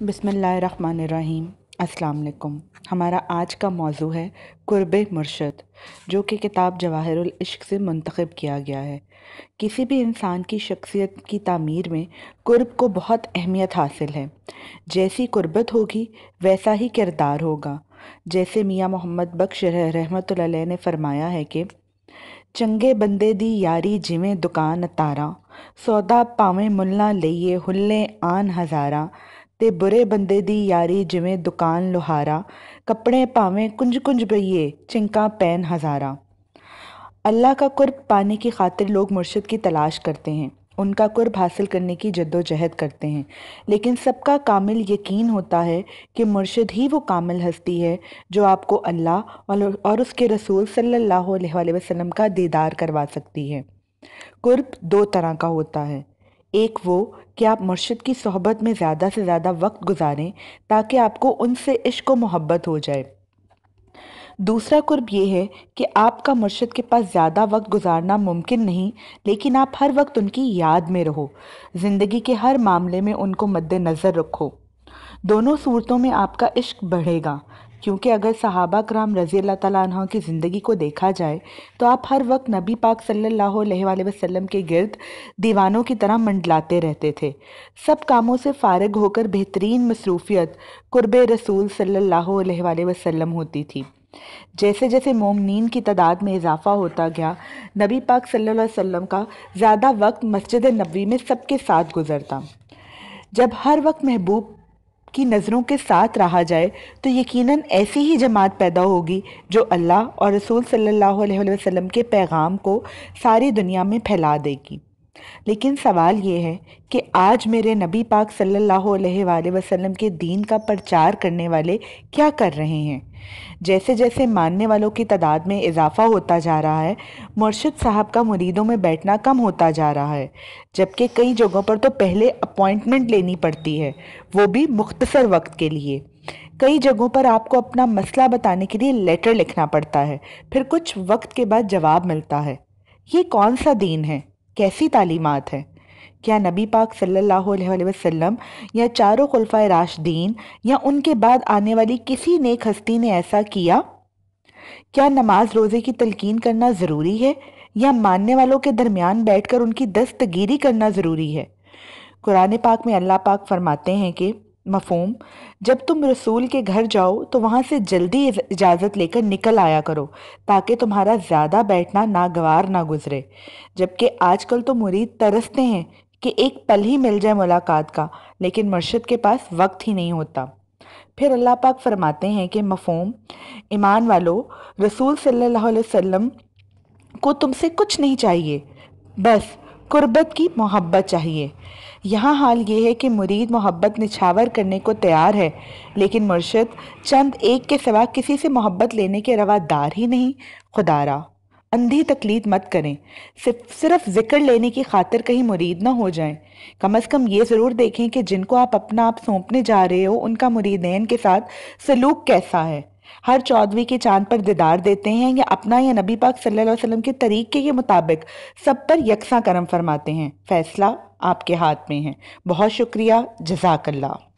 बिस्मिल्लाहिर्रहमानिर्रहीम। अस्सलाम वालेकुम। हमारा आज का मौजू है कुर्ब मुर्शद, जो कि किताब जवाहिरुल इश्क से मुंतखब किया गया है। किसी भी इंसान की शख्सियत की तामीर में कुर्ब को बहुत अहमियत हासिल है। जैसी कुर्बत होगी वैसा ही किरदार होगा। जैसे मियाँ मोहम्मद बख्श रहमतुल्लाह अलैह ने फरमाया है कि चंगे बंदे दी यारी जिवें दुकान तारा, सौदा पावें मुल्ला लईए हुल्ले आन हज़ारा, ते बुरे बंदे दी यारी जिवें दुकान लोहारा, कपड़े पावें कुंज कुंज बइये चिंका पैन हज़ारा। अल्लाह का कुर्ब पाने की खातिर लोग मुर्शिद की तलाश करते हैं, उनका कुर्ब हासिल करने की जद्दोजहद करते हैं, लेकिन सबका कामिल यकीन होता है कि मुर्शिद ही वो कामिल हस्ती है जो आपको अल्लाह और उसके रसूल सल्लल्लाहु अलैहि वसल्लम का दीदार करवा सकती है। कुर्ब दो तरह का होता है। एक वो कि आप मुर्शिद की सोहबत में ज़्यादा से ज़्यादा वक्त गुजारें ताकि आपको उनसे इश्क व मोहब्बत हो जाए। दूसरा कुर्ब ये है कि आपका मुर्शिद के पास ज़्यादा वक्त गुजारना मुमकिन नहीं, लेकिन आप हर वक्त उनकी याद में रहो, ज़िंदगी के हर मामले में उनको मद्देनज़र रखो। दोनों सूरतों में आपका इश्क बढ़ेगा, क्योंकि अगर सहाबा कराम रज़ी अल्लाह तआला अन्हुम की ज़िंदगी को देखा जाए तो आप हर वक्त नबी पाक सल्लल्लाहु अलैहि वसल्लम के गिर्द दीवानों की तरह मंडलाते रहते थे। सब कामों से फारिग होकर बेहतरीन मसरूफियत कुर्ब रसूल सल्लल्लाहु अलैहि वसल्लम होती थी। जैसे जैसे मोमिनीन की तादाद में इजाफा होता गया, नबी पाक सल्लल्लाहु अलैहि वसल्लम का ज़्यादा वक्त मस्जिद नबवी में सबके साथ गुजरता। जब हर वक्त महबूब की नज़रों के साथ रहा जाए तो यकीनन ऐसी ही जमात पैदा होगी जो अल्लाह और रसूल सल्लल्लाहु अलैहि वसल्लम के पैगाम को सारी दुनिया में फैला देगी। लेकिन सवाल ये है कि आज मेरे नबी पाक सल्लल्लाहु अलैहि वसल्लम के दीन का प्रचार करने वाले क्या कर रहे हैं? जैसे जैसे मानने वालों की तादाद में इजाफा होता जा रहा है, मुर्शिद साहब का मुरीदों में बैठना कम होता जा रहा है, जबकि कई जगहों पर तो पहले अपॉइंटमेंट लेनी पड़ती है, वो भी मुख्तसर वक्त के लिए। कई जगहों पर आपको अपना मसला बताने के लिए लेटर लिखना पड़ता है, फिर कुछ वक्त के बाद जवाब मिलता है। ये कौन सा दीन है? कैसी तालीमात है? क्या नबी पाक सल्लल्लाहु अलैहि वसल्लम या चारों खुलफाए राशिदीन या उनके बाद आने वाली किसी नेक हस्ती ने ऐसा किया? क्या नमाज रोज़े की तलकीन करना ज़रूरी है या मानने वालों के दरमियान बैठकर उनकी दस्तगीरी करना ज़रूरी है? कुरान पाक में अल्लाह पाक फरमाते हैं कि मफ़हूम, जब तुम रसूल के घर जाओ तो वहाँ से जल्दी इजाज़त लेकर निकल आया करो ताकि तुम्हारा ज़्यादा बैठना नागवार ना गुजरे। जबकि आजकल तो मुरीद तरसते हैं कि एक पल ही मिल जाए मुलाकात का, लेकिन मुर्शिद के पास वक्त ही नहीं होता। फिर अल्लाह पाक फरमाते हैं कि मफ़हूम, ईमान वालो, रसूल सल्लल्लाहु अलैहि वसल्लम को तुमसे कुछ नहीं चाहिए, बस कुर्बत की मोहब्बत चाहिए। यहाँ हाल ये है कि मुरीद मोहब्बत निछावर करने को तैयार है, लेकिन मुर्शिद चंद एक के सिवा किसी से मोहब्बत लेने के रवादार ही नहीं। खुदारा अंधी तकलीद मत करें, सिर्फ जिक्र लेने की खातिर कहीं मुरीद ना हो जाएं। कम से कम ये ज़रूर देखें कि जिनको आप अपना आप सौंपने जा रहे हो उनका मुरीदैन के साथ सलूक कैसा है। हर 14वीं के चांद पर दीदार देते हैं या अपना या नबी पाक सल्लल्लाहु अलैहि वसल्लम के तरीके के मुताबिक सब पर यकसा करम फरमाते हैं? फैसला आपके हाथ में है। बहुत शुक्रिया। जज़ाकल्लाह।